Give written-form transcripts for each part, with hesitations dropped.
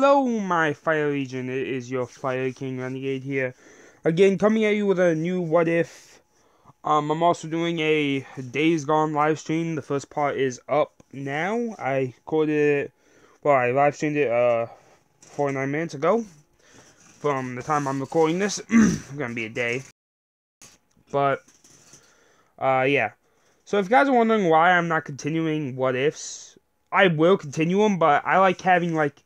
Hello, my Fire Legion. It is your Fire King Renegade here. Again, coming at you with a new What If. I'm also doing a Days Gone live stream. The first part is up now. I recorded it, well, I live streamed it 49 minutes ago. From the time I'm recording this, it's gonna be a day. But, yeah. So if you guys are wondering why I'm not continuing What Ifs, I will continue them, but I like having, like,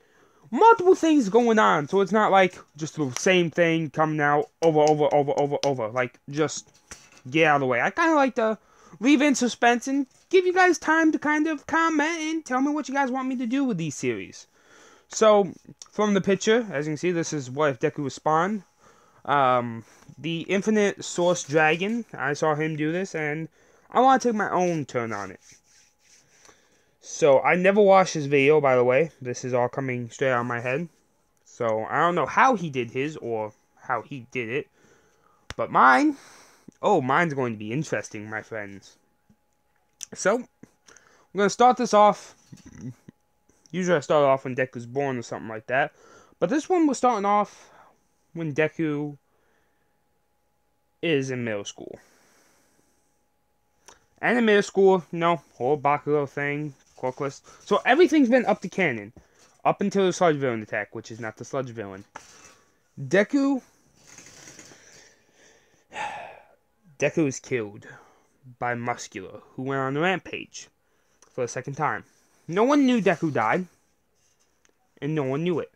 multiple things going on, so it's not like just the same thing coming out over. Like, just get out of the way. I kind of like to leave in suspense and give you guys time to kind of comment and tell me what you guys want me to do with these series. So, from the picture, as you can see, this is what if Deku was spawned. The Infinite Source Dragon, I saw him do this, and I want to take my own turn on it. So, I never watched his video, by the way. This is all coming straight out of my head. So, I don't know how he did his, or how he did it. But mine, mine's going to be interesting, my friends. So, I'm going to start this off. Usually I start off when Deku's born or something like that. But this one we're starting off when Deku is in middle school. And in middle school, you know, whole Bakugo thing. List. So everything's been up to canon. Up until the Sludge Villain attack, which is not the Sludge Villain. Deku is killed by Muscular, who went on a rampage for the second time. No one knew Deku died, and no one knew it.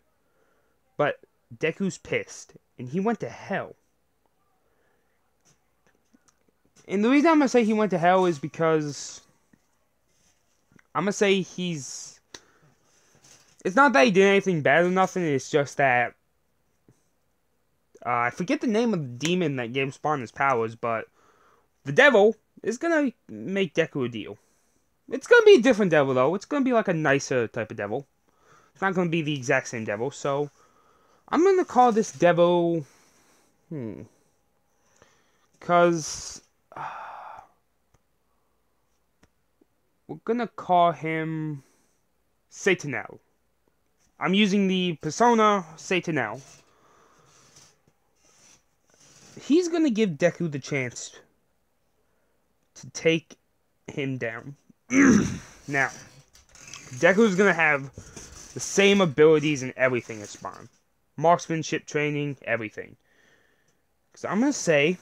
But Deku's pissed, and he went to hell. And the reason I'm going to say he went to hell is because I'm going to say it's not that he did anything bad or nothing, it's just that, I forget the name of the demon that gave Spawn his powers, but the devil is going to make Deku a deal. It's going to be a different devil, though. It's going to be like a nicer type of devil. It's not going to be the exact same devil, so I'm going to call this devil, because we're going to call him Satanel. I'm using the persona Satanel. He's going to give Deku the chance to take him down. Now, Deku's going to have the same abilities and everything as Spawn. Marksmanship training, everything. Because I'm going to say,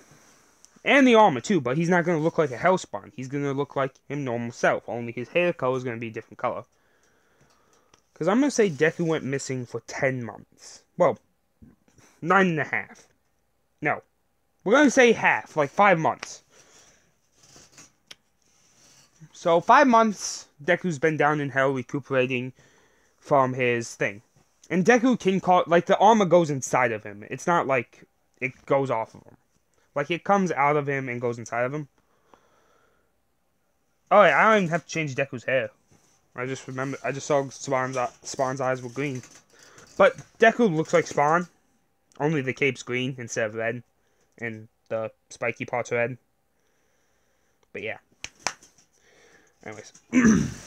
and the armor too, but he's not going to look like a Hellspawn. He's going to look like him normal self, only his hair color is going to be a different color. Because I'm going to say Deku went missing for 10 months. Well, 9.5. No. We're going to say half, like 5 months. So, 5 months, Deku's been down in hell recuperating from his thing. And Deku can call, like, the armor goes inside of him. It's not like it goes off of him. Like, it comes out of him and goes inside of him. Oh, yeah, I don't even have to change Deku's hair. I just saw Spawn's eyes were green. But Deku looks like Spawn. Only the cape's green instead of red. And the spiky part's red. But yeah. Anyways.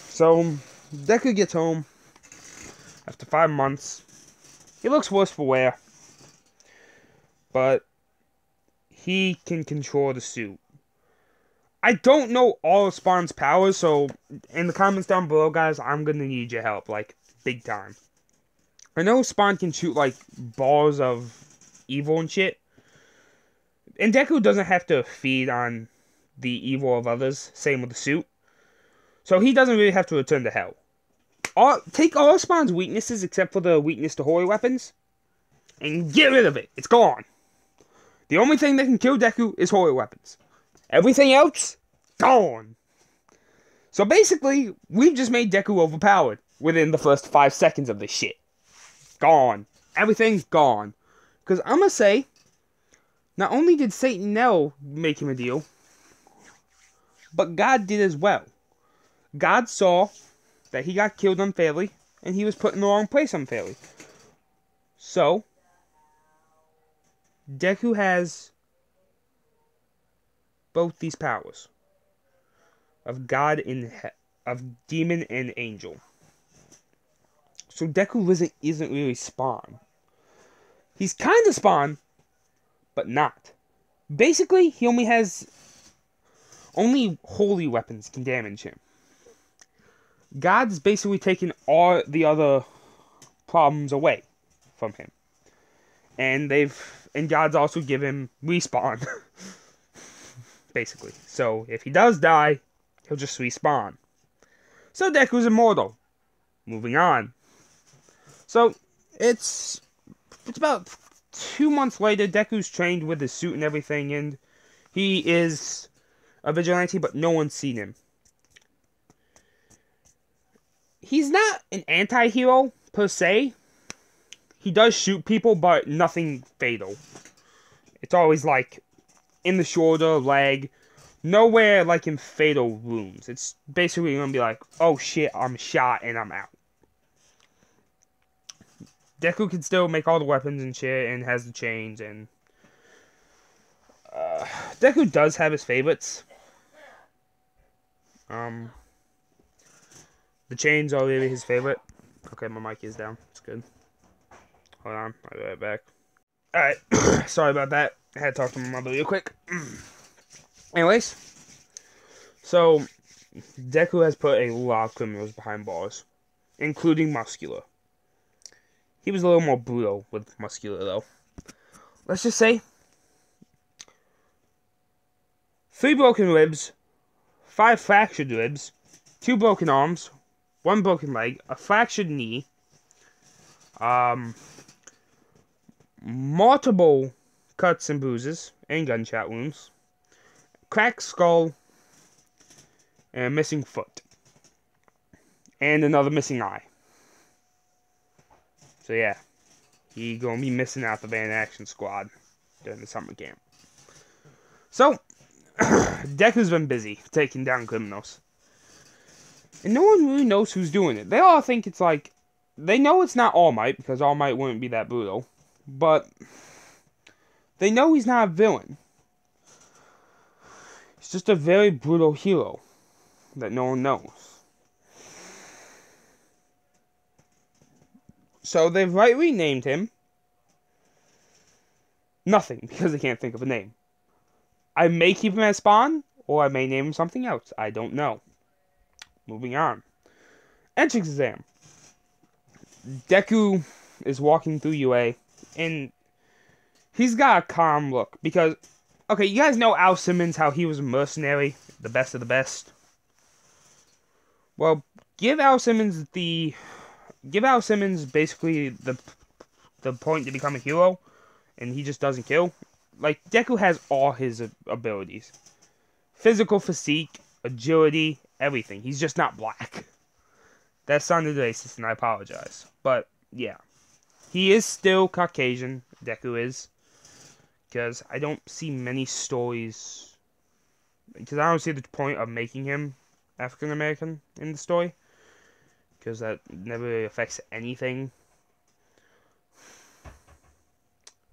So, Deku gets home after 5 months. He looks worse for wear. But he can control the suit. I don't know all of Spawn's powers, so in the comments down below, guys, I'm gonna need your help, like, big time. I know Spawn can shoot, like, balls of evil and shit. And Deku doesn't have to feed on the evil of others, same with the suit. So he doesn't really have to return to hell. Take all of Spawn's weaknesses, except for the weakness to holy weapons, and get rid of it. It's gone. The only thing that can kill Deku is holy weapons. Everything else, gone. So basically, we've just made Deku overpowered within the first 5 seconds of this shit. Gone. Everything's gone. Because I'm going to say, not only did Satanel make him a deal, but God did as well. God saw that he got killed unfairly, and he was put in the wrong place unfairly. So, Deku has both these powers of God and of demon and angel. So Deku isn't really Spawn. He's kind of Spawn, but not. Basically, he only holy weapons can damage him. God's basically taken all the other problems away from him. And God's also given him respawn. Basically. So if he does die, he'll just respawn. So Deku's immortal. Moving on. So it's about 2 months later. Deku's trained with his suit and everything, and he is a vigilante, but no one's seen him. He's not an anti-hero per se. He does shoot people, but nothing fatal. It's always like in the shoulder, leg, nowhere like in fatal wounds. It's basically gonna be like, oh shit, I'm shot and I'm out. Deku can still make all the weapons and shit, and has the chains, and Deku does have his favorites. The chains are really his favorite. Okay, my mic is down. It's good. Hold on, I'll be right back. Alright, sorry about that. I had to talk to my mother real quick. Anyways, so Deku has put a lot of criminals behind bars, including Muscular. He was a little more brutal with Muscular, though. Let's just say 3 broken ribs, 5 fractured ribs, 2 broken arms, 1 broken leg, a fractured knee, multiple cuts and bruises and gunshot wounds, cracked skull, and a missing foot, and another missing eye. So yeah, he gonna be missing out the Van Action Squad during the summer camp. So Deku's been busy taking down criminals, and no one really knows who's doing it. They all think it's like, they know it's not All Might, because All Might wouldn't be that brutal, but they know he's not a villain. He's just a very brutal hero that no one knows. So they've rightly named him nothing, because they can't think of a name. I may keep him as Spawn, or I may name him something else. I don't know. Moving on. Entrance exam. Deku is walking through UA, and he's got a calm look, because, okay, you guys know Al Simmons, how he was a mercenary, the best of the best. Well, give Al Simmons basically the point to become a hero, and he just doesn't kill. Like, Deku has all his abilities. Physical physique, agility, everything. He's just not black. That sounded racist, and I apologize. But, yeah. He is still Caucasian, Deku is. Because I don't see many stories. Because I don't see the point of making him African American in the story. Because that never really affects anything.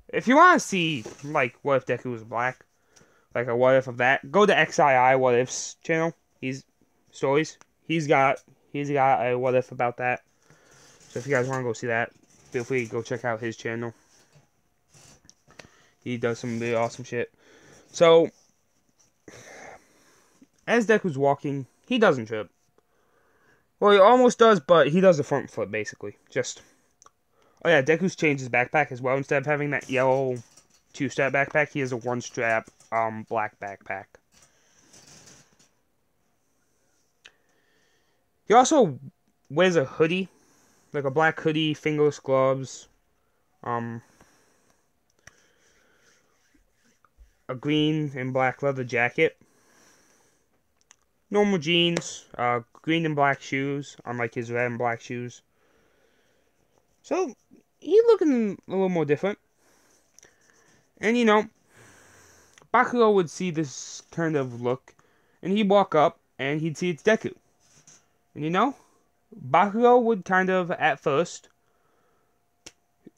If you want to see, like, what if Deku was black, like a what if of that, go to XII What Ifs channel. He's got a what if about that. So if you guys want to go see that, feel free to go check out his channel. He does some really awesome shit. So, as Deku's walking, he doesn't trip. Well, he almost does, but he does a front flip, basically. Just, oh yeah, Deku's changed his backpack as well. Instead of having that yellow 2-strap backpack, he has a 1-strap, black backpack. He also wears a hoodie, like a black hoodie, fingerless gloves, a green and black leather jacket, normal jeans, green and black shoes, unlike his red and black shoes. So, he's looking a little more different. And, you know, Bakugo would see this kind of look, and he'd walk up, and he'd see it's Deku. And, you know, Bakugo would kind of, at first,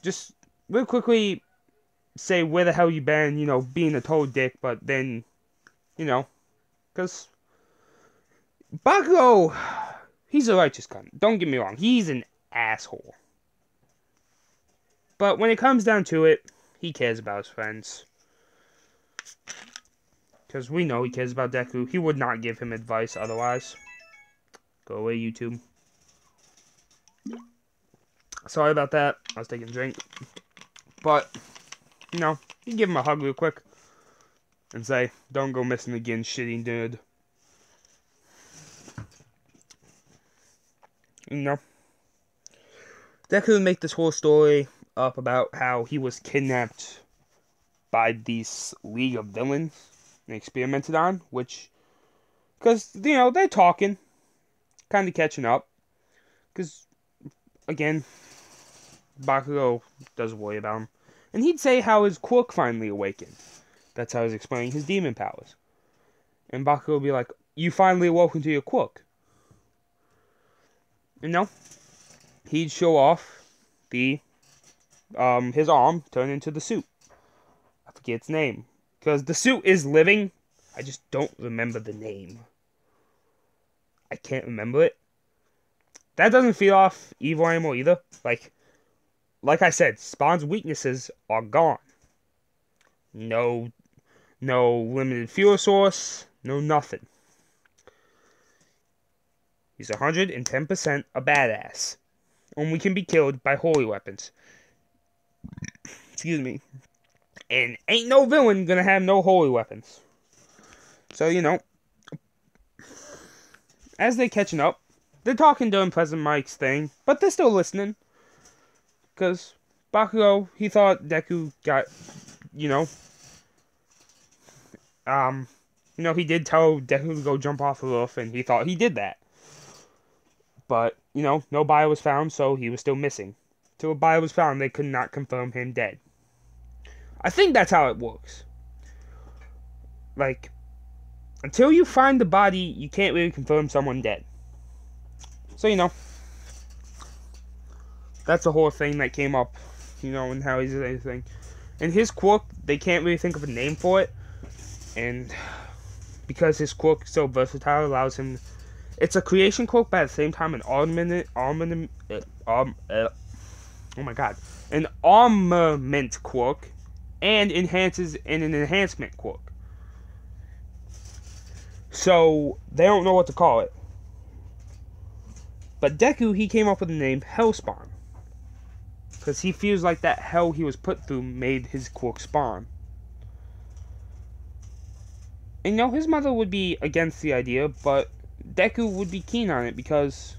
just real quickly say, where the hell you been, you know, being a total dick, but then, you know, because Bakugo, he's a righteous cunt. Don't get me wrong. He's an asshole. But when it comes down to it, he cares about his friends. Because we know he cares about Deku. He would not give him advice otherwise. Go away, YouTube. Sorry about that. I was taking a drink. But, you know, you give him a hug real quick. And say, don't go missing again, shitty nerd. You know. Deku would make this whole story up about how he was kidnapped by these League of Villains and experimented on, which, because, you know, they're talking, kind of catching up, because, again, Bakugo does worry about him, and he'd say how his quirk finally awakened. That's how he's explaining his demon powers. And Bakugo would be like, you finally awoken to your quirk. You know, he'd show off the, his arm turned into the suit. I forget its name. Because the suit is living. I just don't remember the name. I can't remember it. That doesn't feel off evil anymore either. Like I said, Spawn's weaknesses are gone. No limited fuel source. No nothing. He's 110% a badass. Only can be killed by holy weapons. Excuse me. And ain't no villain gonna have no holy weapons. So, you know, as they're catching up, they're talking during President Mike's thing, but they're still listening. Because Bakugo, he thought Deku got, you know, he did tell Deku to go jump off the roof, and he thought he did that. But, you know, no body was found, so he was still missing. Till a body was found, they could not confirm him dead. I think that's how it works. Like, until you find the body, you can't really confirm someone dead. So, you know, that's the whole thing that came up, you know, and how he's anything. And his quirk, they can't really think of a name for it. And because his quirk is so versatile, allows him... It's a creation quirk, but at the same time, an armament quirk, and enhances in an enhancement quirk. So, they don't know what to call it. But Deku, he came up with the name Hellspawn. Because he feels like that hell he was put through made his quirk spawn. And you know, his mother would be against the idea, but Deku would be keen on it because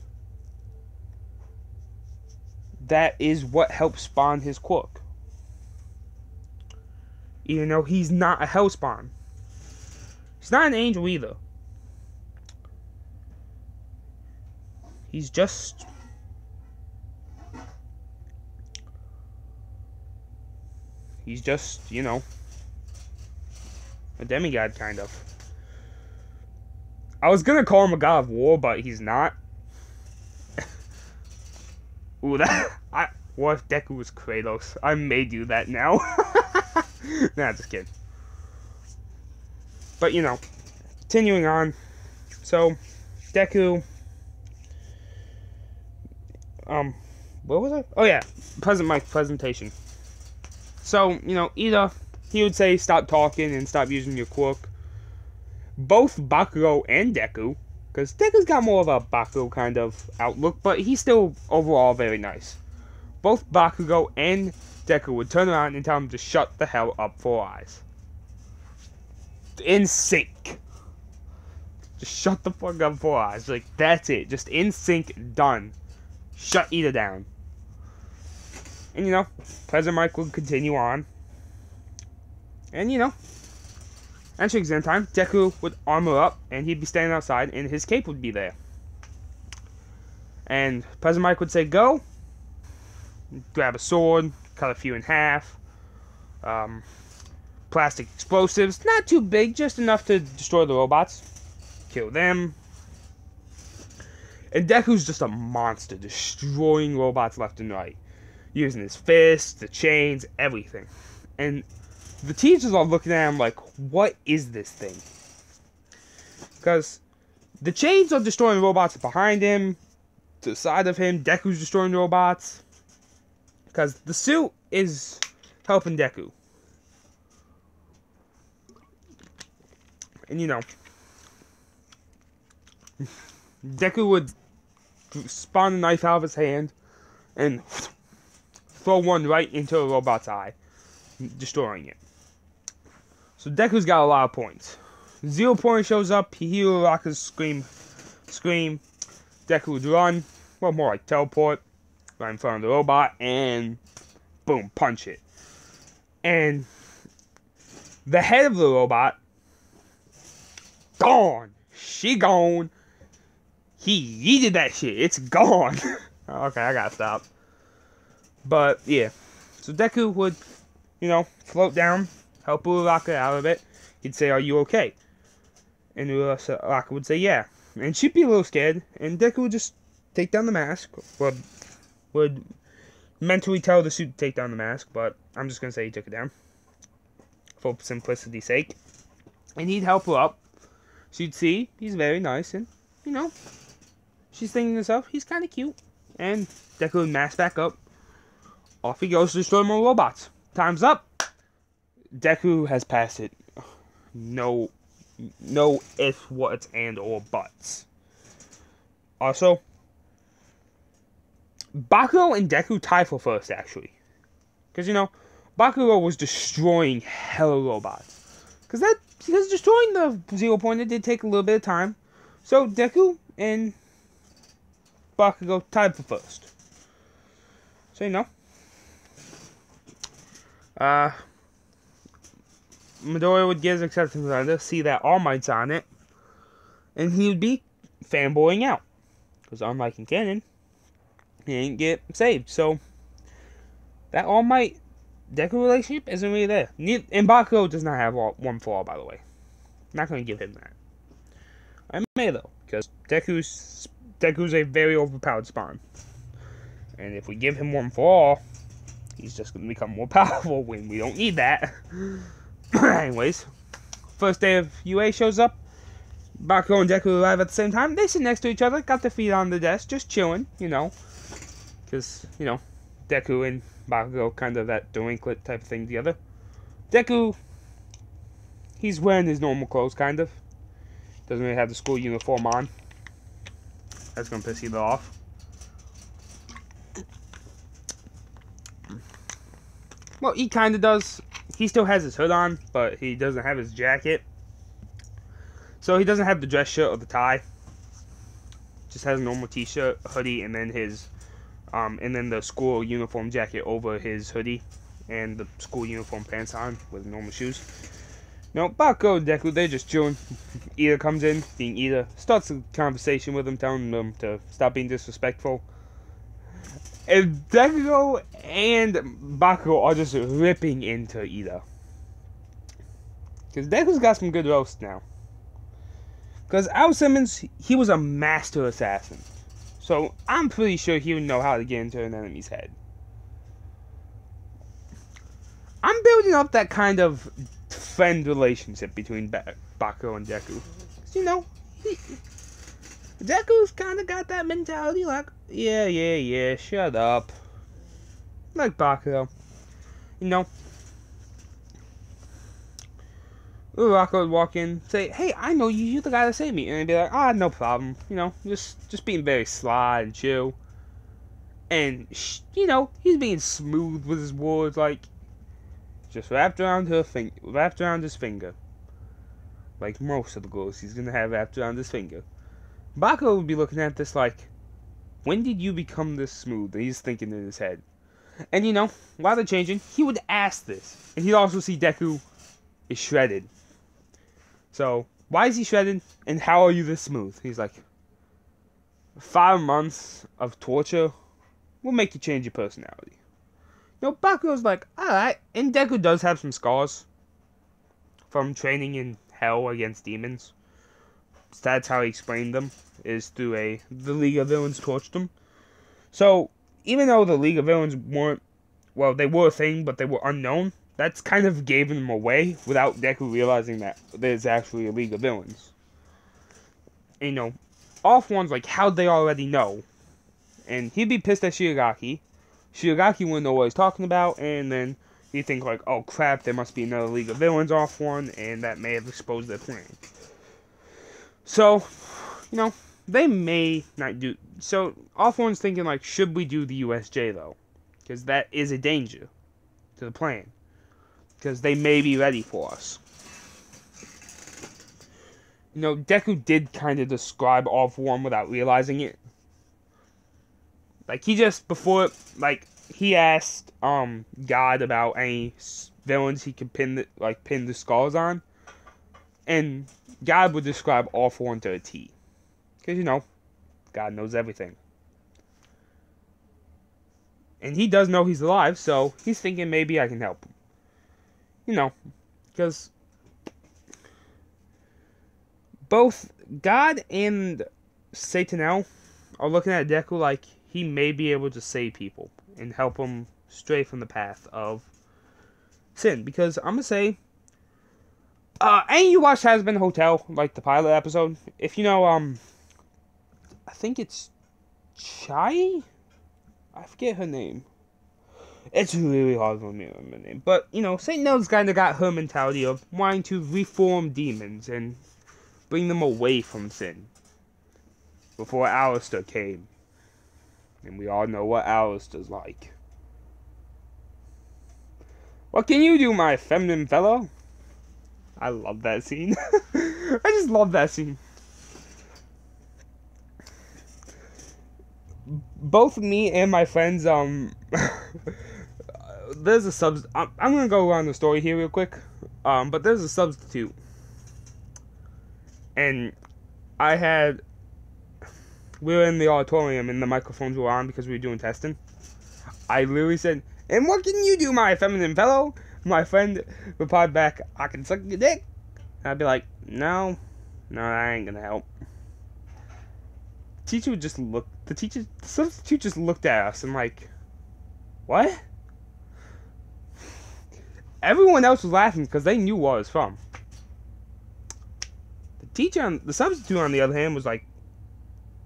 that is what helps spawn his quirk. Even though he's not a Hellspawn. He's not an angel either. He's just... you know, a demigod, kind of. I was gonna call him a god of war, but he's not. Ooh, what if Deku was Kratos? I may do that now. Nah, just kidding. But, you know, continuing on. So, Deku... where was I? Oh, yeah. President Mike's presentation. So, you know, either he would say stop talking and stop using your quirk. Both Bakugo and Deku, because Deku's got more of a Bakugo kind of outlook, but he's still overall very nice. Both Bakugo and Deku would turn around and tell him to shut the hell up 4 Eyes. In sync. Just shut the fuck up 4 Eyes. Like, that's it. Just in sync, done. Shut Ida down. And, you know, President Mike would continue on. And, you know, entering exam time, Deku would armor up, and he'd be standing outside, and his cape would be there. And President Mike would say, go. Grab a sword, cut a few in half. Plastic explosives, not too big, just enough to destroy the robots. Kill them. And Deku's just a monster, destroying robots left and right. Using his fists, the chains, everything. And the teachers are looking at him like, what is this thing? Because the chains are destroying robots behind him. to the side of him. Deku's destroying the robots. Because the suit is helping Deku. And you know, Deku would spawn a knife out of his hand and throw one right into a robot's eye, destroying it. So Deku's got a lot of points. 0 point shows up, he hears Uraraka's scream. Deku would run, well, more like teleport, right in front of the robot, and boom, punch it. And the head of the robot, gone. She gone. He yeeted that shit. It's gone. Okay, I gotta stop. But, yeah. So Deku would, you know, float down, help Uraraka out of it. He'd say, "Are you okay?" And Uraraka would say, "Yeah." And she'd be a little scared. And Deku would just take down the mask. Would mentally tell the suit to take down the mask. But I'm just gonna say he took it down, for simplicity's sake. And he'd help her up. She'd see he's very nice. And, you know, she's thinking to herself, he's kind of cute. And Deku would mask back up. Off he goes to destroy more robots. Time's up. Deku has passed it. No if, whats, and or buts. Also, Bakugo and Deku tie for first, actually. Because, you know, Bakugo was destroying hella robots. Because destroying the 0 point, it did take a little bit of time. So, Deku and Bakugo tied for first. So, you know. Midoriya would get his acceptance letter, see that All Might's on it, and he would be fanboying out. Because unlike in canon, he didn't get saved. So, that All Might Deku relationship isn't really there. And Bakugo does not have one flaw, by the way. I'm not going to give him that. I may, though, because Deku's a very overpowered spawn. And if we give him one flaw, he's just going to become more powerful when we don't need that. Anyways, first day of UA shows up. Bakugo and Deku arrive at the same time. They sit next to each other, got their feet on the desk, just chilling, you know. Because, you know, Deku and Bakugo kind of that delinquent type of thing together. Deku, he's wearing his normal clothes, kind of. Doesn't really have the school uniform on. That's going to piss either off. Well, he kind of does. He still has his hood on, but he doesn't have his jacket. So he doesn't have the dress shirt or the tie. Just has a normal t-shirt, hoodie, and then the school uniform jacket over his hoodie, and the school uniform pants on with normal shoes. No, Bakugo and Deku, they're just chilling. Ida comes in, being Ida, starts a conversation with him, telling them to stop being disrespectful. And Deku and Bakugo are just ripping into Ida. Because Deku's got some good roast now. Because Al Simmons, he was a master assassin. So I'm pretty sure he would know how to get into an enemy's head. I'm building up that kind of friend relationship between Bakugo and Deku. You know, Deku's kind of got that mentality like, yeah, shut up. Like Bakugo. You know, Uraraka would walk in, say, "Hey, I know you, you're the guy to save me." And I'd be like, no problem. You know, just being very sly and chill. And, you know, he's being smooth with his words, like, just wrapped around his finger. Like most of the girls he's gonna have wrapped around his finger. Bakugo would be looking at this like, when did you become this smooth? And he's thinking in his head. And you know, while they're changing, he would ask this. And he'd also see Deku is shredded. So, why is he shredded? And how are you this smooth? He's like, 5 months of torture will make you change your personality. You know, Bakugo's like, alright. And Deku does have some scars from training in hell against demons. So that's how he explained them, is through the League of Villains tortured him. So, even though the League of Villains weren't, well, they were a thing, but they were unknown, that's kind of gave him away without Deku realizing that there's actually a League of Villains. And, you know, off ones like, how'd they already know? And he'd be pissed at Shigaraki. Shigaraki wouldn't know what he's talking about, and then he'd think like, oh crap, there must be another League of Villains off one, and that may have exposed their plan. So, they may not do... So, off one's thinking like, should we do the USJ though? Because that is a danger to the plan. Because they may be ready for us. Deku did kind of describe All For One without realizing it. Like, he just, before, like, he asked, God about any villains he could pin the skulls on. And God would describe All For One to a T. Because, God knows everything. And he does know he's alive, so he's thinking maybe I can help him. Because both God and Satanel are looking at Deku like he may be able to save people and help them stray from the path of sin. Because I'm going to say, and you watched Has Been Hotel, like the pilot episode. If I think it's Chai? I forget her name. It's really hard for me to remember her name. But, Satanel's kind of got her mentality of wanting to reform demons and bring them away from sin. Before Alistair came. And we all know what Alistair's like. What can you do, my feminine fellow? I love that scene. I just love that scene. Both me and my friends, there's a I'm gonna go around the story here real quick. But there's a substitute. And we were in the auditorium and the microphones were on because we were doing testing. I literally said, and what can you do, my feminine fellow? My friend replied back, I can suck your dick. And I'd be like, no, that ain't gonna help. The substitute just looked at us and like, what? Everyone else was laughing because they knew what I was from. The substitute on the other hand was like,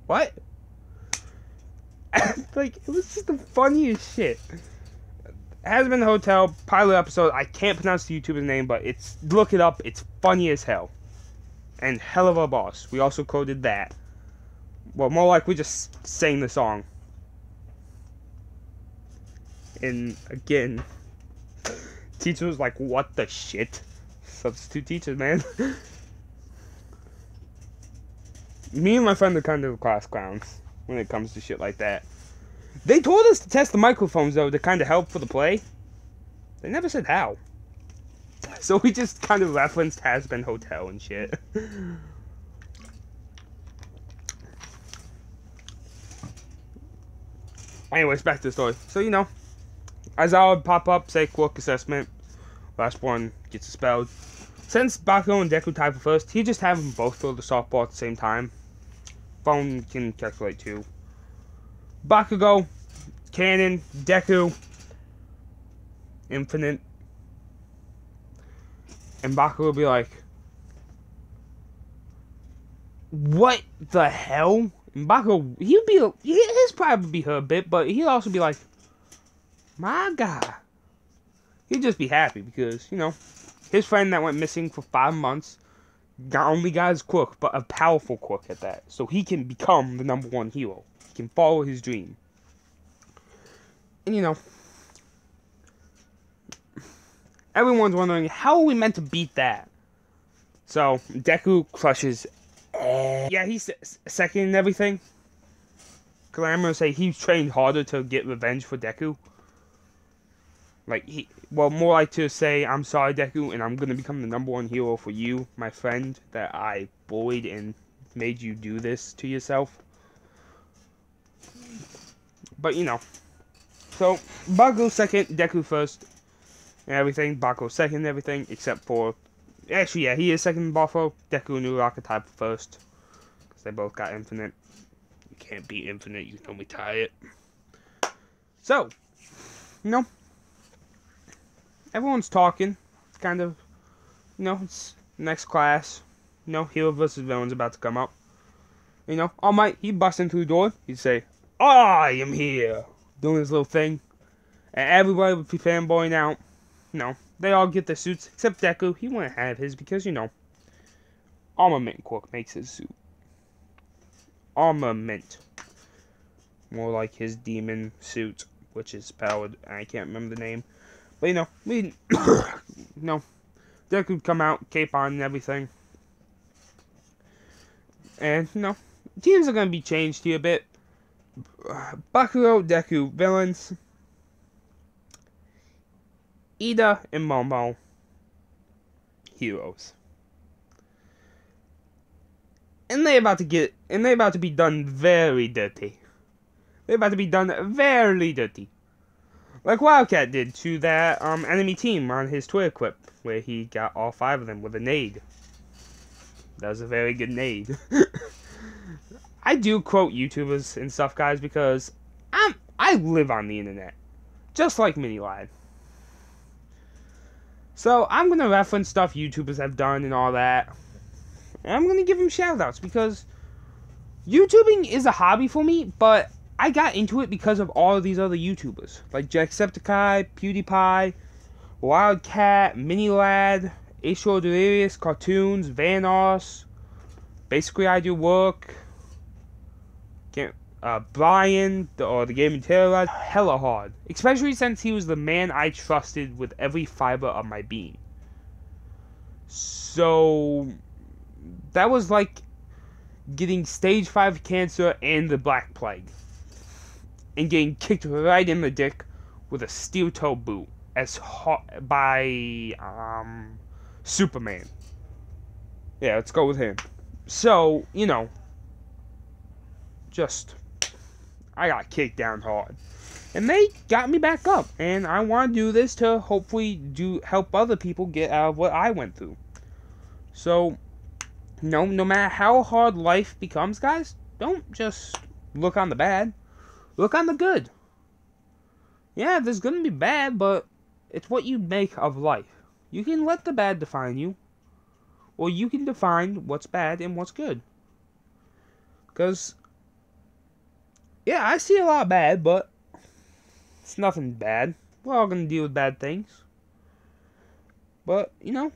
what? Like, it was just the funniest shit. Has Been Hotel, pilot episode. I can't pronounce the YouTuber's name, but look it up. It's funny as hell. And hell of a boss. We also coded that. Well, more like we just sang the song. And again, teacher was like, what the shit? Substitute teachers, man. Me and my friend are kind of class clowns when it comes to shit like that. They told us to test the microphones, though, to kind of help for the play. They never said how. So we just kind of referenced Has Been Hotel and shit. Anyways, back to the story. So, Aizawa would pop up, say quirk assessment. Last one gets expelled. Since Bakugo and Deku tied for first, he just have them both throw the softball at the same time. Phone can calculate too. Bakugo, Cannon, Deku, Infinite. And Bakugo will be like, what the hell? And Bakugo, his pride would be hurt a bit, but he'd also be like, my God. He'd just be happy because, his friend that went missing for 5 months only got his quirk, but a powerful quirk at that. So he can become the #1 hero. He can follow his dream. And everyone's wondering, how are we meant to beat that? So, Deku crushes. Yeah, he's second in everything. Because I'm going to say he's trained harder to get revenge for Deku. Like, more like to say, I'm sorry, Deku, and I'm going to become the #1 hero for you, my friend, that I bullied and made you do this to yourself. But, so, Bakugo second, Deku first, and everything. Bakugo second and everything, except for, actually, yeah, he is second in Bafo. Deku and Uraraka tied for first, because they both got Infinite. You can't beat Infinite, you can only tie it. So, everyone's talking. It's kind of, it's next class. Hero versus villain's about to come up. All Might, he'd bust into the door. He'd say, I am here, doing his little thing, and everybody would be fanboying out. No, they all get their suits except Deku. He wouldn't have his because, you know, Armament Corp makes his suit. Armament, more like his demon suit, which is powered. I can't remember the name, but you know, we no, Deku would come out, cape on, and everything, and you know, teams are gonna be changed here a bit. Bakugo, Deku, villains. Ida and Momo, heroes. And they're about to be done very dirty. They're about to be done very dirty. Like Wildcat did to that enemy team on his Twitter clip, where he got all 5 of them with a nade. That was a very good nade. I do quote YouTubers and stuff, guys, because I live on the internet, just like Mini-Lad. So I'm gonna reference stuff YouTubers have done and all that, and I'm gonna give them shoutouts because YouTubing is a hobby for me, but I got into it because of all of these other YouTubers like Jacksepticeye, PewDiePie, Wildcat, Mini-Lad, Ashore Delirious, Cartoons, Vanos. Basically, I do work. Brian, the Gaming Terror, hella hard. Especially since he was the man I trusted with every fiber of my being. So, that was like getting stage 5 cancer and the Black Plague. And getting kicked right in the dick with a steel toe boot by Superman. Yeah, let's go with him. So, you know, I got kicked down hard. And they got me back up. And I want to do this to hopefully help other people get out of what I went through. So, no matter how hard life becomes, guys, don't just look on the bad. Look on the good. Yeah, there's going to be bad, but it's what you make of life. You can let the bad define you. Or you can define what's bad and what's good. Because, yeah, I see a lot of bad, but it's nothing bad. We're all going to deal with bad things. But, you know,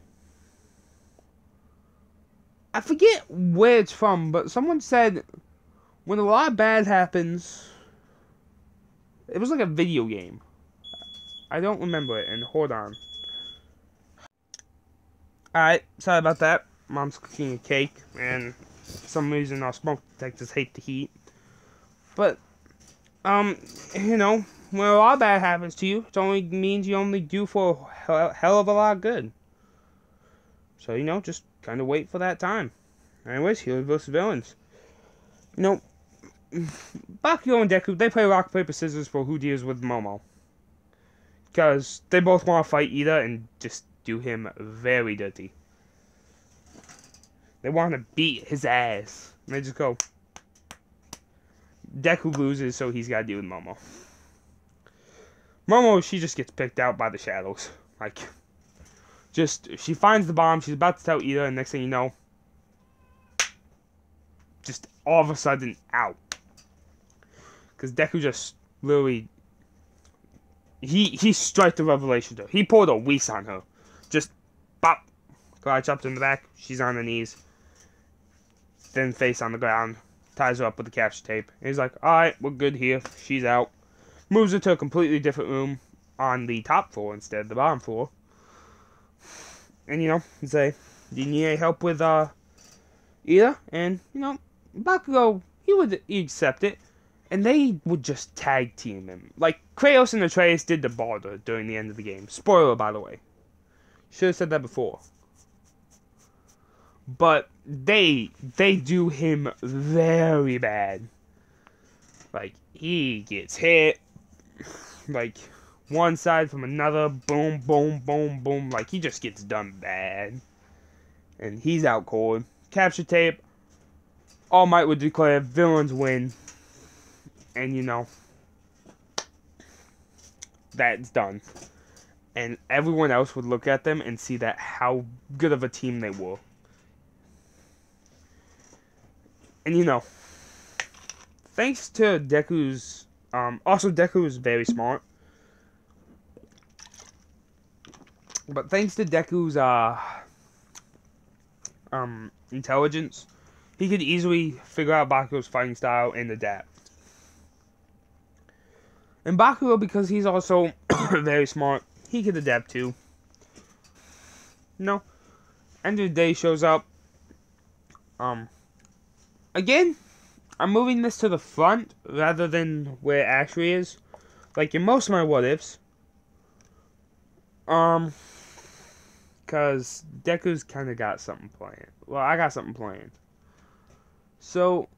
I forget where it's from, but someone said when a lot of bad happens, it was like a video game. I don't remember it, and hold on. Alright, sorry about that. Mom's cooking a cake, and for some reason our smoke detectors hate the heat. But, you know, when a lot of bad happens to you, it only means you only do for a hell of a lot of good. So, you know, just kind of wait for that time. Anyways, heroes versus villains. You know, Bakugo and Deku, they play rock, paper, scissors for who deals with Momo. Because they both want to fight Ida and just do him very dirty. They want to beat his ass. And they just go. Deku loses, so he's got to deal with Momo. Momo, she just gets picked out by the shadows. Like, she finds the bomb, she's about to tell Ida, and next thing you know, just all of a sudden, out. Because Deku just literally, he striked the revelation to her. He pulled a Whis on her. Just, bop. Karate chopped in the back, she's on her knees. Then face on the ground, ties her up with the capture tape. And he's like, alright, we're good here, she's out. Moves her to a completely different room on the top floor instead of the bottom floor. And, you know, say, do you need any help with, Ida? And, you know, Bakugo, he'd accept it. And they would just tag team him. Like, Kratos and Atreus did to Baldur during the end of the game. Spoiler, by the way. Should have said that before. But they do him very bad. Like, he gets hit. Like, one side from another. Boom, boom, boom, boom. Like, he just gets done bad. And he's out cold. Capture tape. All Might would declare villains win. And, you know, that's done. And everyone else would look at them and see that how good of a team they were. And, you know, thanks to Deku's, also Deku is very smart. But thanks to Deku's, intelligence, he could easily figure out Bakugo's fighting style and adapt. And Bakugo, because he's also very smart, he could adapt too. No. End of the day shows up. Again, I'm moving this to the front rather than where it actually is. Like in most of my what ifs. Cause Deku's kinda got something planned. Well, I got something planned. So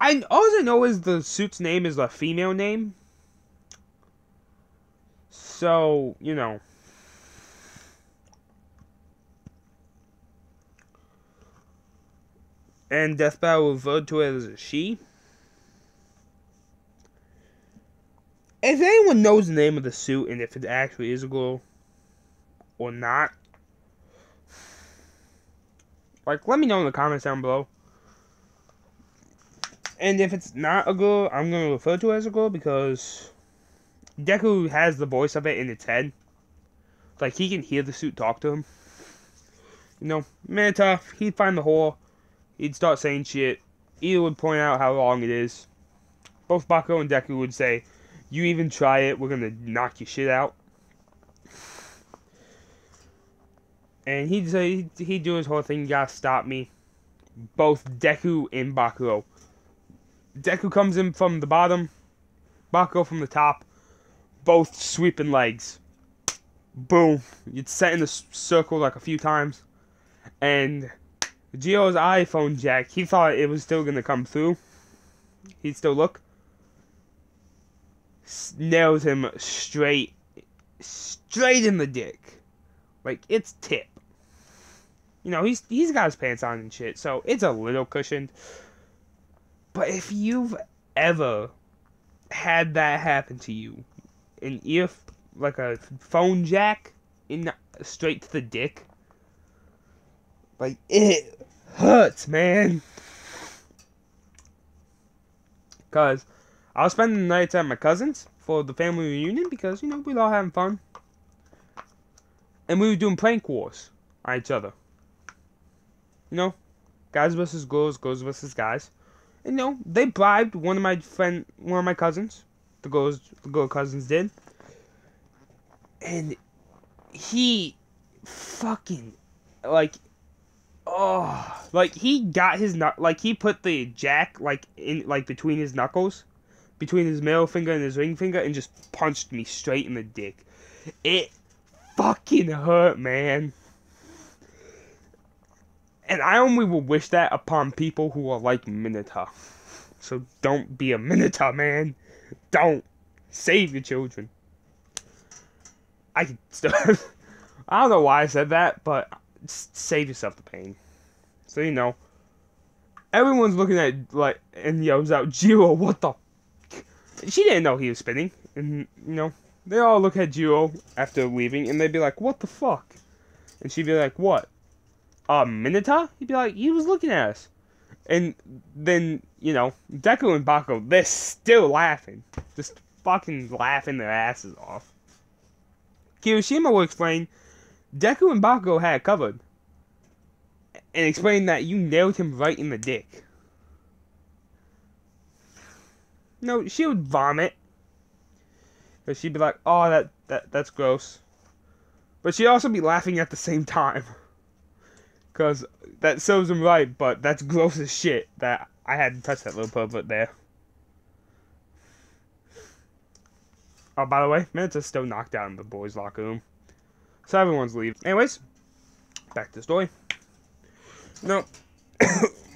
all I know is the suit's name is a female name. So, you know. And Death Battle referred to it as a she. If anyone knows the name of the suit and if it actually is a girl or not, like, let me know in the comments down below. And if it's not a girl, I'm going to refer to it as a girl because Deku has the voice of it in its head. Like, he can hear the suit talk to him. You know, Mineta, he'd find the hole. He'd start saying shit. Either would point out how long it is. Both Bakugo and Deku would say, "You even try it, we're gonna knock your shit out." And he'd say, he'd do his whole thing, "You gotta stop me." Both Deku and Bakugo. Deku comes in from the bottom, Bakugo from the top. Both sweeping legs. Boom. You'd set in a circle like a few times. And Gio's iPhone jack, he thought it was still gonna come through. He'd still look. Nails him straight in the dick. Like, it's tip. You know, he's got his pants on and shit, so it's a little cushioned. But if you've ever had that happen to you, like a phone jack in straight to the dick, like, it hurts, man. Because I was spending the nights at my cousin's for the family reunion because, you know, we were all having fun. And we were doing prank wars on each other. You know, guys versus girls, girls versus guys. And, you know, they bribed one of my cousins. The girl cousins did. And he fucking, like, oh, like, he got his like, he put the jack, like, in, like, between his knuckles, between his middle finger and his ring finger, and just punched me straight in the dick. It fucking hurt, man. And I only will wish that upon people who are like Mineta. So don't be a Mineta, man. Don't. Save your children. I can still, I don't know why I said that, but save yourself the pain. So, you know, everyone's looking at, like, and yells out, "Jiro, what the?" She didn't know he was spinning. And, you know, they all look at Jiro after leaving, and they'd be like, "What the fuck?" And she'd be like, "What? Mineta?" He'd be like, "He was looking at us." And then, you know, Deku and Bakugo, they're still laughing. Just fucking laughing their asses off. Kirishima will explain, Deku and Bakugo had it covered. And explain that you nailed him right in the dick. No, she would vomit. Because she'd be like, "Oh, that's gross." But she'd also be laughing at the same time. Because that serves him right, but that's gross as shit that I had to touch that little pervert there. Oh, by the way, Mineta's still knocked out in the boys' locker room. So everyone's leaving. Anyways, back to the story. No,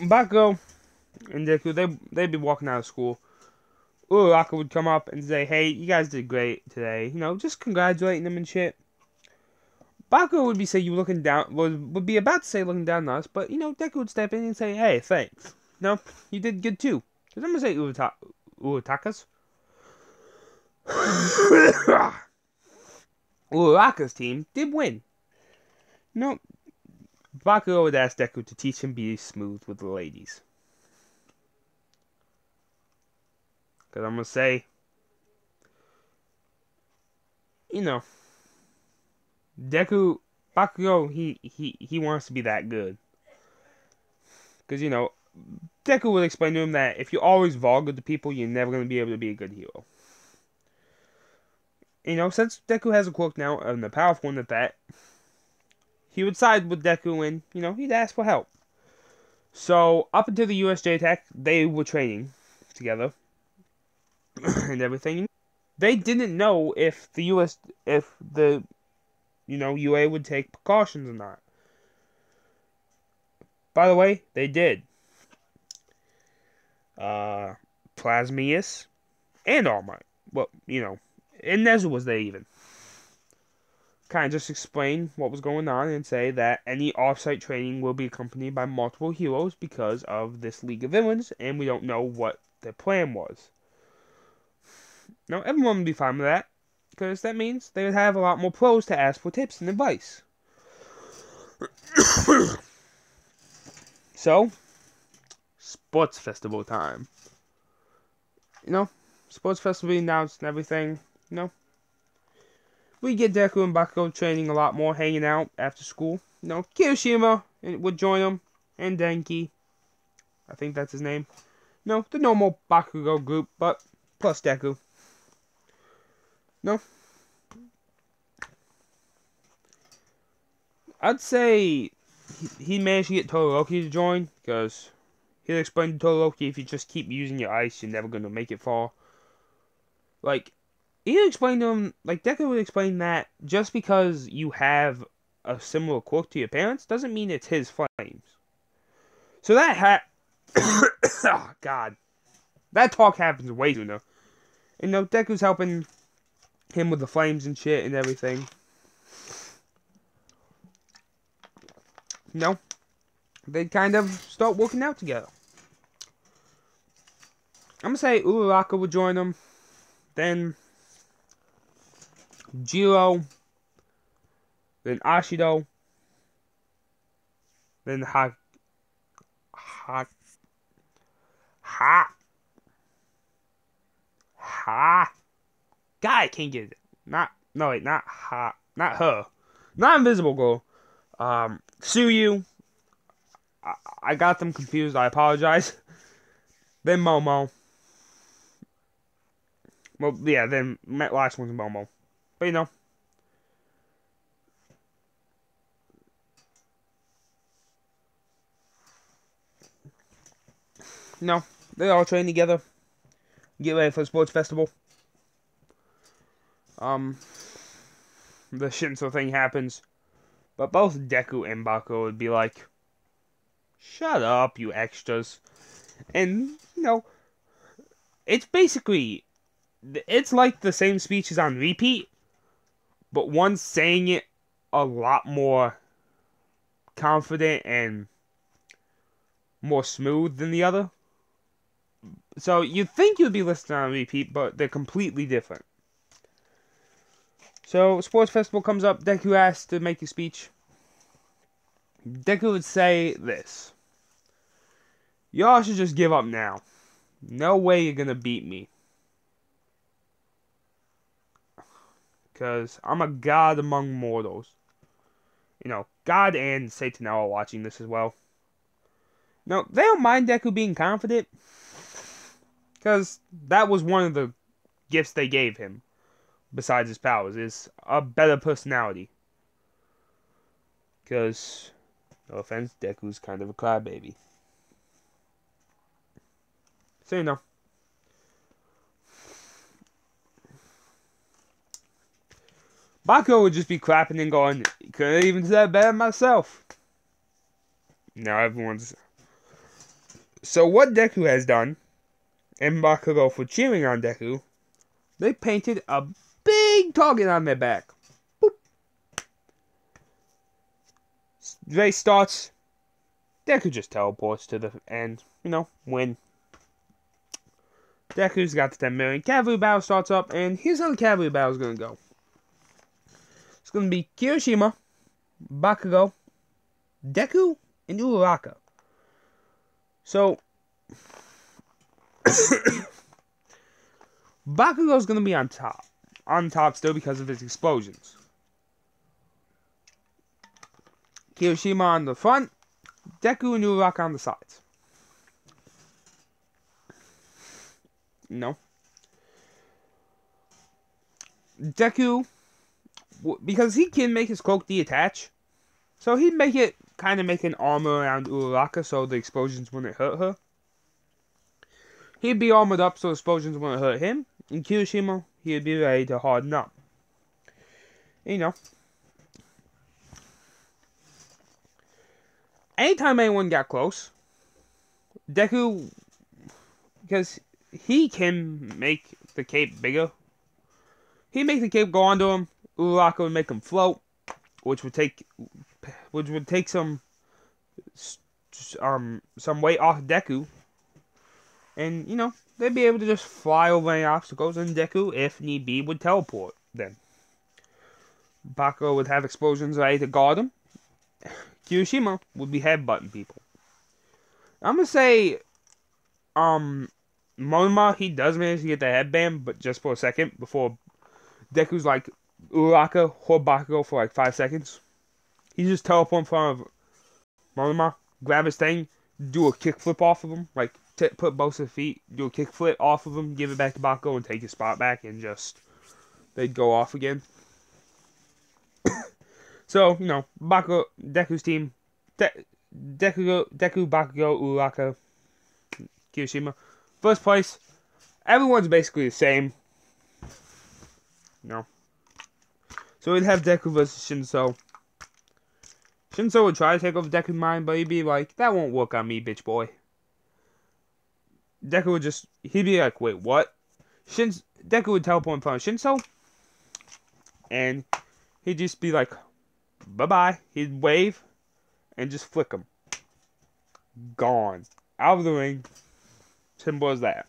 Bakugo and Deku, they'd be walking out of school. Uraraka would come up and say, "Hey, you guys did great today." You know, just congratulating them and shit. Bakugo would would be about to say looking down on us, but, you know, Deku would step in and say, "Hey, thanks. No, you did good too." Because I'm going to say Urataka's. Uraraka's team did win. No, Bakugo would ask Deku to teach him be smooth with the ladies. Because I'm going to say, you know, Deku, Bakugo, he wants to be that good. Because, you know, Deku will explain to him that if you always vulgar to people, you're never going to be able to be a good hero. You know, since Deku has a quirk now, and a powerful one at that, he would side with Deku and, you know, he'd ask for help. So, up until the USJ attack, they were training together and everything. They didn't know if the UA would take precautions or not. By the way, they did. Plasmius and All Might. Well, you know, and Nezu was there even. Kind of just explain what was going on and say that any off-site training will be accompanied by multiple heroes because of this League of Villains, and we don't know what their plan was. Now, everyone would be fine with that, because that means they would have a lot more pros to ask for tips and advice. So, sports festival time. You know, sports festival announced and everything, you know. We get Deku and Bakugo training a lot more, hanging out after school. You know, Kirishima would join them, and Denki. I think that's his name. No, the normal Bakugo group, but plus Deku. No. I'd say he managed to get Todoroki to join, because he'll explain to Todoroki if you just keep using your ice, you're never going to make it fall. Like, he'll explain to him, like Deku would explain that just because you have a similar quirk to your parents doesn't mean it's his flames. So that oh, God. That talk happens way sooner. And, you know, Deku's helping him with the flames and shit and everything. You know, they kind of start working out together. I'm gonna say Uraraka would join them. Then Jiro. Then Ashido. Then Ha. God, I can't get it. Not her. Not Invisible Girl. Suyu. I got them confused. I apologize. Then Momo. Well, yeah, then last one's Momo. But, you know. No, they all train together. Get ready for the sports festival. The Shinso thing happens. But both Deku and Bakugo would be like, shut up, you extras. And, you know, it's basically, it's like the same speeches on repeat, but one's saying it a lot more confident and more smooth than the other. So you'd think you'd be listening on repeat, but they're completely different. So, sports festival comes up, Deku asks to make a speech. Deku would say this. Y'all should just give up now. No way you're gonna beat me. Because I'm a god among mortals. You know, God and Satan are watching this as well. No, they don't mind Deku being confident. Because that was one of the gifts they gave him. Besides his powers, is a better personality. Because, no offense, Deku's kind of a crybaby. So, you know. Bakugo would just be clapping and going, couldn't have even said that better myself. Now everyone's... So what Deku has done, and Bakugo for cheering on Deku, they painted a big target on their back. Boop. Race starts. Deku just teleports to the end. You know, win. Deku's got the 10 million. Cavalry battle starts up, and here's how the cavalry battle is going to go. It's going to be Kirishima, Bakugo, Deku, and Uraraka. So, Bakugo's gonna be on top. On top still because of his explosions. Kirishima on the front. Deku and Uraraka on the sides. No. Deku, because he can make his cloak detach, so he'd make it kind of make an armor around Uraraka so the explosions wouldn't hurt her. He'd be armored up so explosions wouldn't hurt him. And Kirishima, he'd be ready to harden up. You know. Anytime anyone got close, Deku, because he can make the cape bigger, he'd make the cape go onto him. Uraraka would make him float, which would take some weight off Deku, and you know they'd be able to just fly over any obstacles. And Deku, if need be, would teleport. Then Bakugo would have explosions ready to guard him. Kirishima would be headbutting people. I'm gonna say, Monoma, he does manage to get the headband, but just for a second before Deku's like Uraraka hold Bakugo for like 5 seconds. He just teleport in front of Monoma, grab his thing, do a kickflip off of him, like put both his feet, do a kickflip off of him, give it back to Bakugo, and take his spot back, and just they'd go off again. So, you know, Deku's team, Deku, Bakugo, Uraraka, Kirishima. First place, everyone's basically the same. You know. So we'd have Deku versus Shinso. Shinso would try to take over Deku's mind, but he'd be like, that won't work on me, bitch boy. Deku would he'd be like, wait, what? Deku would teleport in front of Shinso, and he'd just be like, bye-bye. He'd wave, and just flick him. Gone. Out of the ring. Simple as that.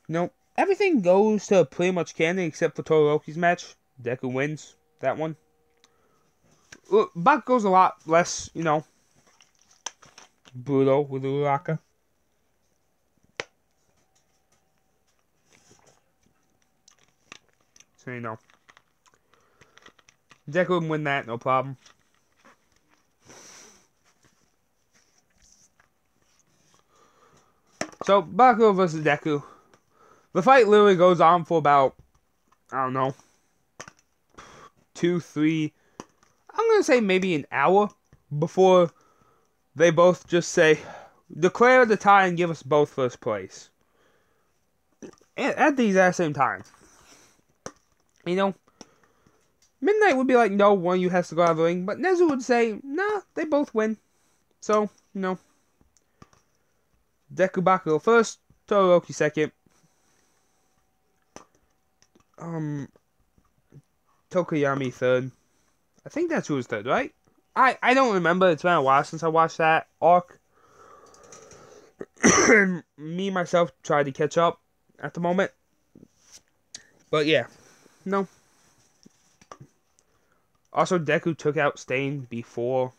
Nope. Everything goes to pretty much canon except for Todoroki's match. Deku wins that one. Bakugo's a lot less, you know, brutal with Uraraka. So, you know. Deku would win that, no problem. So, Bakugo versus Deku. The fight literally goes on for about, I don't know, 2, 3, I'm going to say maybe an hour before they both just say, declare the tie and give us both first place. At the exact same time. You know, Midnight would be like, no, one of you has to go out of the ring. But Nezu would say, nah, they both win. So, you know, Deku Bakugo first, Todoroki second. Tokoyami third. I think that's who was third, right? I don't remember. It's been a while since I watched that arc. Me, myself, tried to catch up at the moment. But yeah. No. Also, Deku took out Stain before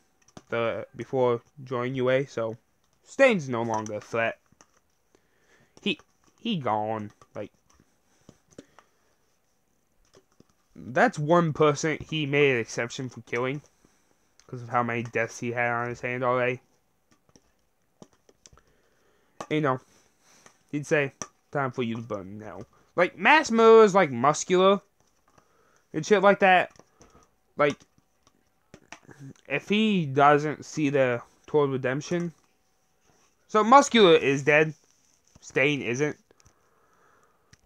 joining UA, so Stain's no longer a threat. He gone. Like, that's one person he made an exception for killing because of how many deaths he had on his hand already. You know, he'd say, time for you to burn now. Like, mass murder is like muscular and shit like that. Like, if he doesn't see the toward redemption. So muscular is dead. Stain isn't.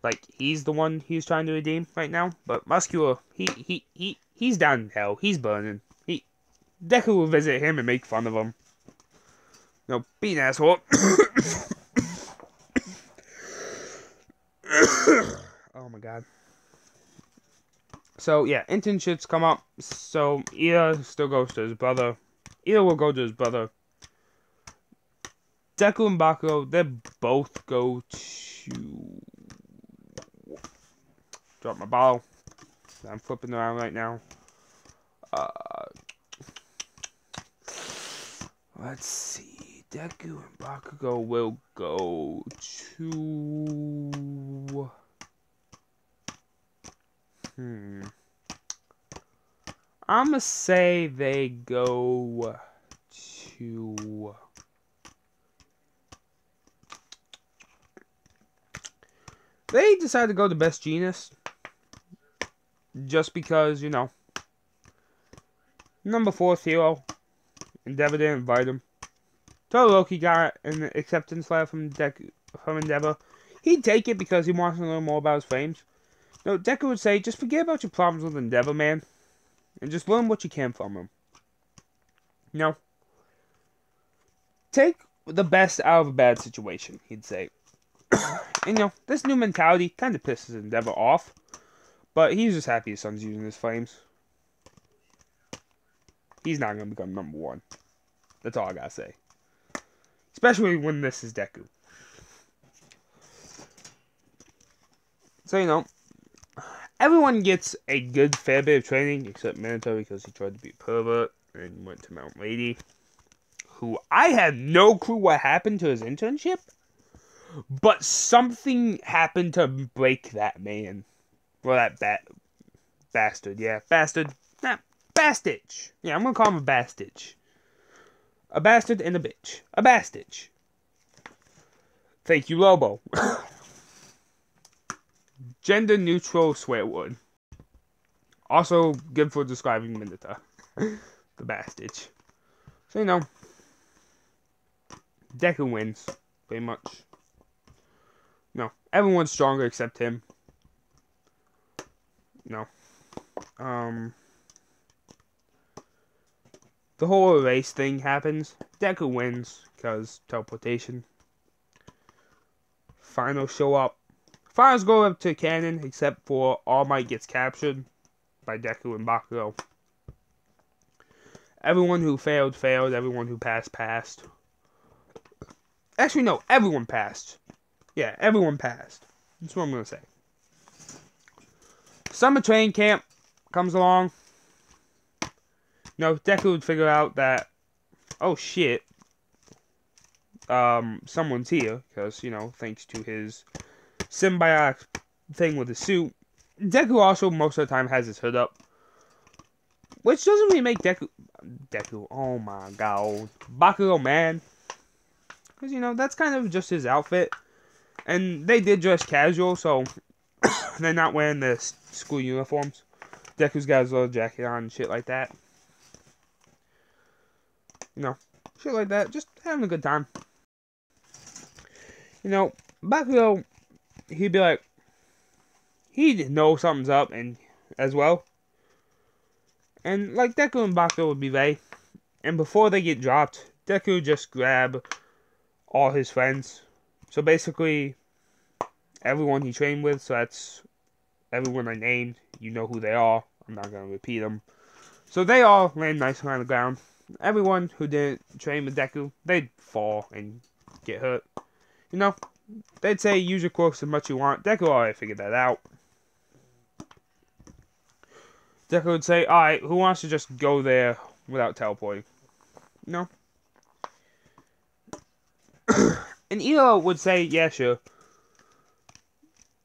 Like, he's the one he's trying to redeem right now. But muscular, he's down in hell. He's burning. Deku will visit him and make fun of him. No, be an asshole. Oh my god. So, yeah, internships come up. So, Ida still goes to his brother. Ida will go to his brother. Deku and Bakugo, they both go to... Drop my bottle. I'm flipping around right now. Let's see. Deku and Bakugo will go to... I'm gonna say they go to... They decided to go to Best Genius. Just because, you know. Number 4, Theo. Endeavor didn't invite him. Todoroki got an acceptance letter from Endeavor. He'd take it because he wants to learn more about his flames. No, Deku would say, just forget about your problems with Endeavor, man. And just learn what you can from him. You know? Take the best out of a bad situation, he'd say. And, you know, this new mentality kind of pisses Endeavor off. But he's just happy his son's using his flames. He's not going to become number 1. That's all I gotta say. Especially when this is Deku. So, you know, everyone gets a good fair bit of training, except Minato because he tried to be a pervert and went to Mount Lady. Who I had no clue what happened to his internship. But something happened to break that man. Well, that bastard, yeah. Bastard. Nah, bastich. Yeah, I'm gonna call him a bastich. A bastard and a bitch. A bastich. Thank you, Lobo. Gender neutral swear word. Also good for describing Mineta. The bastich. So, you know. Deku wins. Pretty much. No. Everyone's stronger except him. No. The whole erase thing happens. Deku wins because teleportation. Finals show up. Finals go up to canon except for All Might gets captured by Deku and Bakugo. Everyone who failed, failed. Everyone who passed, passed. Actually, no. Everyone passed. Yeah, everyone passed. That's what I'm going to say. Summer training camp comes along. No, Deku would figure out that, oh shit, someone's here, because, you know, thanks to his symbiotic thing with his suit. Deku also, most of the time, has his hood up. Which doesn't really make Deku, oh my god, Bakugo man. Because, you know, that's kind of just his outfit. And they did dress casual, so they're not wearing the school uniforms. Deku's got his little jacket on and shit like that. You know, shit like that. Just having a good time. You know, Bakugo, he'd be like, he'd know something's up, and as well. And like Deku and Bakugo would be they. And before they get dropped, Deku would just grab all his friends. So basically, everyone he trained with, so that's everyone I named, you know who they are. I'm not going to repeat them. So they all land nicely on the ground. Everyone who didn't train with Deku, they'd fall and get hurt. You know, they'd say use your quirks as much as you want. Deku already figured that out. Deku would say, alright, who wants to just go there without teleporting? No. And Ilo would say, yeah, sure.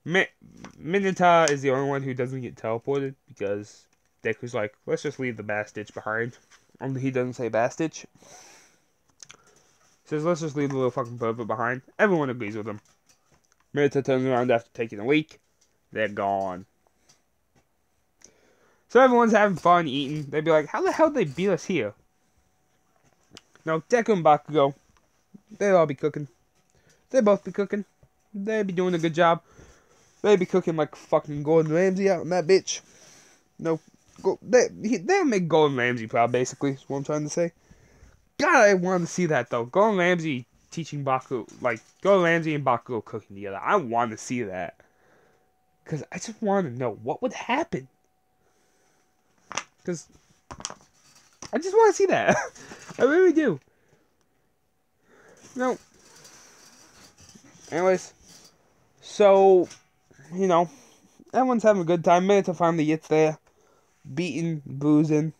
Mineta is the only one who doesn't get teleported because Deku's like, let's just leave the Bastich behind. Only he doesn't say Bastich. He says, let's just leave the little fucking pervert behind. Everyone agrees with him. Mineta turns around after taking a leak. They're gone. So everyone's having fun eating. They'd be like, how the hell did they beat us here? No, Deku and Bakugo, they'd all be cooking. They'd both be cooking. They'd be doing a good job. They'd be cooking like fucking Gordon Ramsay out in that bitch. No, they'll make Gordon Ramsay proud, basically, is what I'm trying to say. God, I want to see that, though. Gordon Ramsay teaching Bakugo, like, Gordon Ramsay and Bakugo cooking together. I want to see that. Because I just want to know what would happen. Because I just want to see that. I really do. No. Anyways. So, you know, everyone's having a good time. Minato finally gets there. Beating, bruising.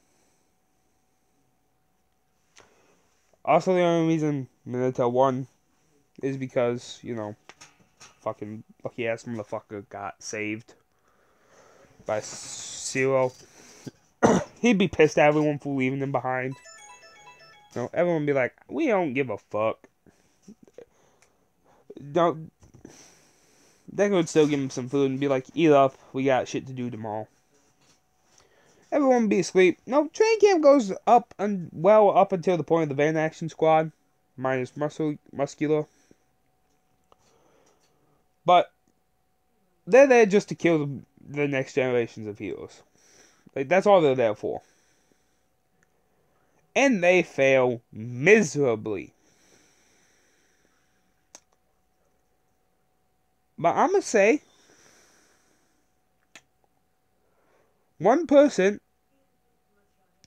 Also, the only reason Minato 1 is because, you know, fucking lucky ass motherfucker got saved by Zero. He'd be pissed at everyone for leaving him behind. You know, everyone would be like, we don't give a fuck. Don't. Deku would still give him some food and be like, eat up, we got shit to do tomorrow. Everyone would be asleep. No, training camp goes up and well up until the point of the Van Action Squad, minus Muscular. But they're there just to kill the next generations of heroes. Like, that's all they're there for. And they fail miserably. But I'm gonna say, one person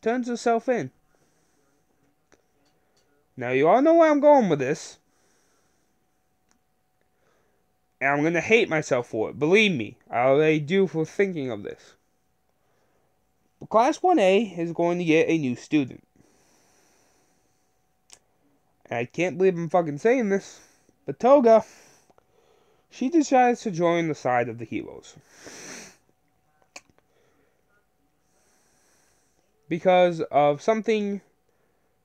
turns herself in. Now, you all know where I'm going with this. And I'm gonna hate myself for it. Believe me, I already do for thinking of this. But Class 1A is going to get a new student. And I can't believe I'm fucking saying this, but Toga, she decides to join the side of the heroes. Because of something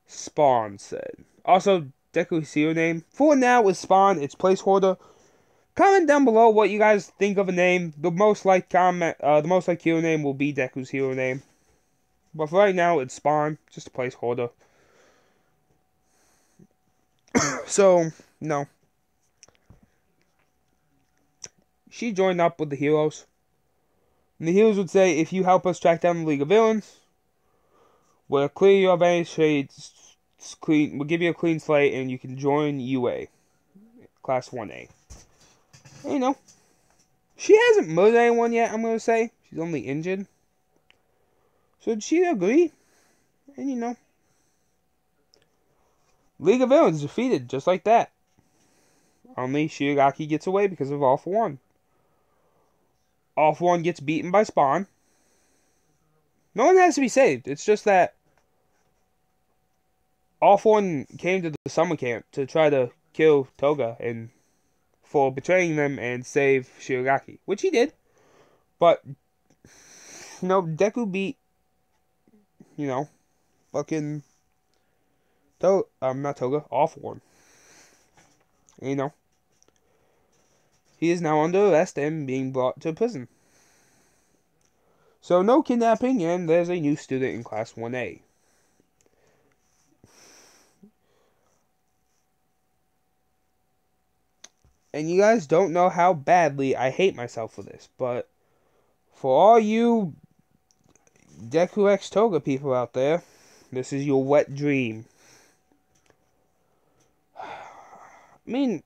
Spawn said. Also, Deku's hero name, for now, is Spawn, it's placeholder. Comment down below what you guys think of a name. The most liked hero name will be Deku's hero name. But for right now, it's Spawn, just a placeholder. So, no. She joined up with the heroes. And the heroes would say, if you help us track down the League of Villains, we'll clear your advantage shades, we'll give you a clean slate, and you can join UA. Class 1A. And, you know, she hasn't murdered anyone yet, I'm going to say. She's only injured. So she agree. And, you know, League of Villains defeated, just like that. Only Shigaraki gets away because of All For One. All For One gets beaten by Spawn. No one has to be saved. It's just that All For One came to the summer camp to try to kill Toga and for betraying them and save Shigaraki, which he did. But, you know, Deku beat, you know, fucking not Toga, All For One. And, you know, he is now under arrest and being brought to prison. So, no kidnapping, and there's a new student in Class 1A. And you guys don't know how badly I hate myself for this, but for all you Deku X Toga people out there, this is your wet dream. I mean,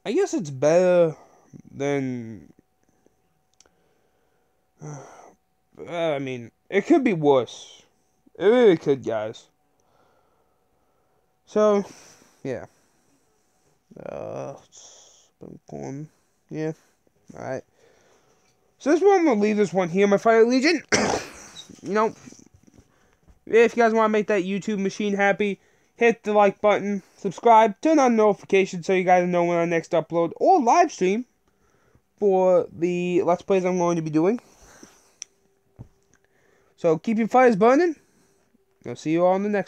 I guess it's better than... I mean, it could be worse. It really could, guys. So, yeah. Yeah. Alright. So this one, I'm going to leave this one here, my Fire Legion. You know, if you guys want to make that YouTube machine happy, hit the like button, subscribe, turn on notifications so you guys know when our next upload or live stream for the Let's Plays I'm going to be doing. So keep your fires burning. I'll see you all in the next one.